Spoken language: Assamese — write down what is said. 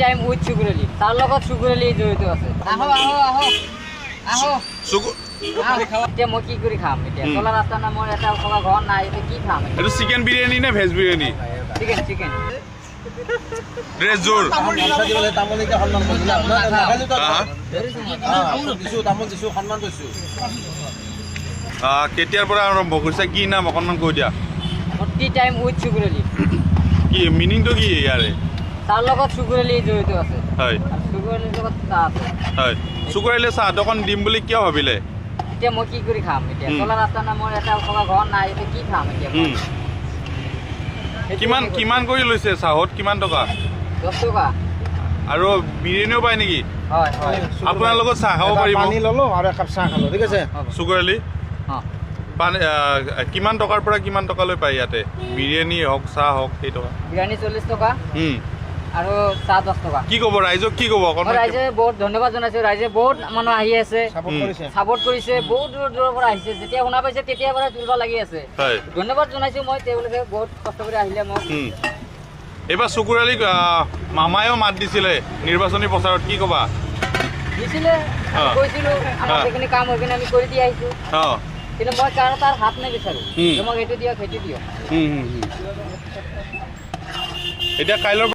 টাইম উইথ সুগুৰ আলী তাৰ লগত সুগুৰ আলী জড়িত আছে আহো আহো আহো আহো এতিয়া মই কি কৰি খাম এতিয়া চলা ৰাস্তা না মোৰ এটা থকা ঘৰ নাই এতিয়া কি খাম এইটো চিকেন বিৰিয়ানী নে veg biryani chicken chicken dress জোৰ কেতিয়াৰ পৰা আৰম্ভ কৰিছে কি নাম অকণমান কৈ দিয়া টি টাইম উইথ সুগুৰ আলী কি মিনিংটো কি ইয়াৰে তাৰ লগত সুগুৰ আলী জড়িত আছে হয় সুগুৰ আলীৰ লগত চাহ আছে হয় চুকুৰ আহিলে চাহ দোকান দিম বুলি কিয় ভাবিলে এতিয়া মই কি কৰি খাম এতিয়া চলা ৰাস্তা না মোৰ এটা থকা ঘৰ নাই এতিয়া কি খাম এতিয়া কিমান কৰি লৈছে চাহত কিমান টকা 10 টকা আৰু বিৰিয়ানীও পায় নেকি হয় হয় আপোনাৰ লগত চাহ খাব পাৰিব পানী ললো আৰু একাপ চাহ খালো ঠিক আছে চুকুৰ আলী অঁ পানী কিমান টকাৰ পৰা কিমান টকালৈ পায় ইয়াতে বিৰিয়ানী হওক চাহ হওক সেই টকা বিৰিয়ানী 40 টকা আৰু চাহ 10 টকা কি ক'ব ৰাইজক কি ক'ব অকণমান ৰাইজে বহুত ধন্যবাদ জনাইছোঁ ৰাইজে বহুত মানুহ আহি আছে ছাপোৰ্ট কৰিছে বহুত দূৰৰ দূৰৰ পৰা আহিছে যেতিয়া শুনা পাইছে তেতিয়াৰ পৰা তুলিব লাগি আছে হয় ধন্যবাদ জনাইছোঁ মই তেওঁলোকে বহুত কষ্ট কৰি আহিলে মোক এইবাৰ চুকুৰ আলীক মামায়েও মাত দিছিলে নিৰ্বাচনী প্ৰচাৰত কি ক'বা দিছিলে কৈছিলোঁ আমাৰ সেইখিনি কাম হৈ কিনে আমি কৰি দি আহিছোঁ অঁ কিন্তু মই কাৰণ তাৰ হাত নিবিচাৰোঁ মোক এইটো দিয়ক সেইটো দিয়ক এতিয়া কাইলৈ